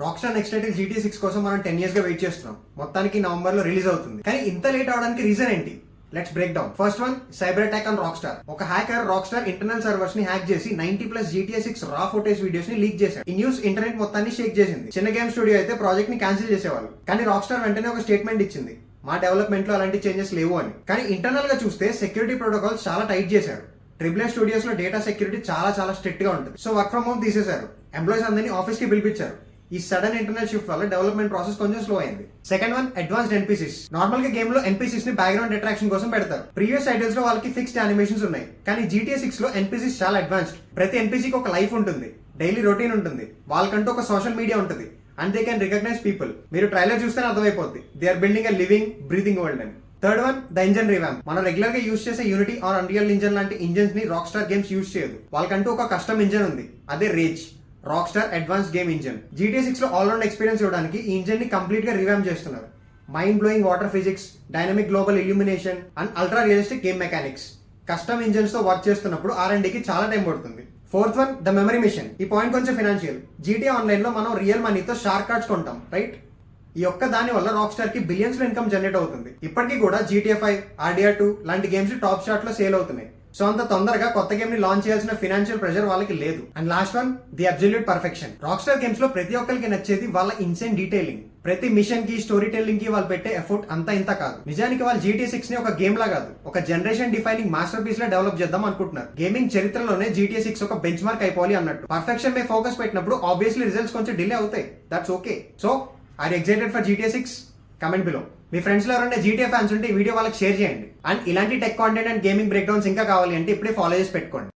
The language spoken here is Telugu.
రాక్స్టార్ నెక్స్ట్ టైటిల్ GTA 6 కోసం మనం 10 years గా వెయిట్ చేస్తున్నాం. మొత్తానికి నవంబర్ లో రిలీజ్ అవుతుంది. కానీ ఇంత లేట్ అవడానికి రీజన్ ఏంటి? Let's break down. First one, cyber attack on rockstar. ఒక హ్యాకర్ రాక్స్టార్ ఇంటర్నల్ సర్వర్స్ ని హ్యాక్ చేసి 90+ GTA 6 రా ఫుటేజ్ వీడియోస్ ని లీక్ చేశాడు. ఈ న్యూస్ ఇంటర్నెట్ మొత్తాన్ని షేక్ చేసింది. చిన్న గేమ్ స్టూడియో అయితే ప్రాజెక్ట్ ని క్యాన్సిల్ చేసేవాళ్ళు, కానీ రాక్స్టార్ వెంటనే ఒక స్టేట్మెంట్ ఇచ్చింది, మా డెవలప్మెంట్ లో అలాంటి చేంజెస్ లేవు అని. కానీ ఇంటర్నల్ గా చూస్తే సెక్యూరిటీ ప్రోటోకాల్స్ చాలా టైట్ చేశారు. AAA స్టూడియోస్ లో డేటా సెక్యూరిటీ చాలా స్ట్రిక్ట్ గా ఉంటుంది. సో వర్క్ ఫ్రమ్ హోమ్ తీసేశారు, ఎంప్లాయీస్ అందరినీ ఆఫీస్ కి పిలిపించారు. ఈ సడన్ ఇంటర్నల్ షిఫ్ట్ వల్ల డెవలప్మెంట్ ప్రాసెస్ కొంచెం స్లో అయింది. Second one, advanced NPCs. Normal గా గేమ్ లో NPCs ని బ్యాక్గ్రౌండ్ అట్రాక్షన్ కోసం పెడతారు. ప్రీవియస్ టైటిల్స్ లో వాళ్ళకి ఫిక్స్డ్ యానిమేషన్స్ ఉన్నాయి, కానీ GTA 6 లో NPCs చాలా అడ్వాన్స్డ్. ప్రతి NPCకి ఒక లైఫ్ ఉంటుంది, డైలీ రొటీన్ ఉంటుంది, వాళ్ళకంటూ ఒక సోషల్ మీడియా ఉంటుంది, and they can recognise people. మీరు ట్రైలర్ చూస్తేనే అర్థమైపోద్ది, they are building a living breathing world అని. Third one, the engine revamp. మనం రెగ్యులర్ గా యూజ్ చేసే యూనిటీ ఆర్ అన్రియల్ ఇంజన్ లాంటి ఇంజన్స్ ని రాక్స్టార్ గేమ్స్ యూజ్ చేయదు. వాళ్ళకంటూ ఒక కస్టమ్ ఇంజన్ ఉంది, అదే RAGE, Rockstar advance game engine. GTA 6 లో ఆల్ రౌండ్ ఎక్స్పీరియన్స్ ఇవ్వడానికి ఈ ఇంజన్ ని కంప్లీట్ గా రివాంప్ చేస్తున్నారు. Mind blowing water physics, dynamic global illumination and ultra realistic game mechanics. Custom engines తో వర్క్ చేస్తున్నప్పుడు R&D కి చాలా టైం పడుతుంది. Fourth one, the memory mission. ఈ పాయింట్ కొంచెం ఫైనాన్షియల్. GTA ఆన్లైన్ లో మనం రియల్ మనీతో షార్క్ కార్డ్స్ కొంటాం, రైట్? ఈ ఒక్క దాని వల్ల రాక్స్టార్ కి బిలియన్స్ లో ఇన్కమ్ జనరేట్ అవుతుంది. ఇప్పటికీ కూడా GTA 5, RDR 2 లాంటి గేమ్స్ టాప్ షాట్ లో సేల్ అవుతున్నాయి. సో అంత తొందరగా కొత్త గేమ్ ని లాంచ్ చేయాల్సిన ఫైనాన్షియల్ ప్రెషర్ వాళ్ళకి లేదు. And last one, the absolute perfection. Rockstar games లో ప్రతి ఒక్కరికి నచ్చేది వాళ్ళ ఇన్సెన్ డీటెయిలింగ్. ప్రతి మిషన్ కి, స్టోరీ టెల్లింగ్ కి వాళ్ళు పెట్టే ఎఫర్ట్ అంతా ఇంత కాదు. నిజానికి వాళ్ళు GTA 6 ని ఒక గేమ్ లా కాదు, ఒక జనరేషన్ డిఫైనింగ్ మాస్టర్ పీస్ లా డెవలప్ చేద్దాం అనుకుంటున్నారు. గేమింగ్ చరిత్రలోనే GTA 6 ఒక బెంచ్ మార్క్ అయిపోవాలి అన్నట్టు. పర్ఫెక్షన్ మీద ఫోకస్ పెట్టినప్పుడు ఆబ్వియస్లీ రిజల్ట్స్ కొంచెం డిలే అవుతాయి, that's okay. So are excited for GTA 6? Comment below. మీ ఫ్రెండ్స్ లో ఎవరైనా GTA ఫ్యాన్స్ ఉంటే ఈ వీడియో వాళ్ళకి షేర్ చేయండి. అండ్ ఇలాంటి tech content and gaming break downs ఇంకా కావాలి అంటే ఇప్పుడే ఫాలో చేసి పెట్టుకోండి.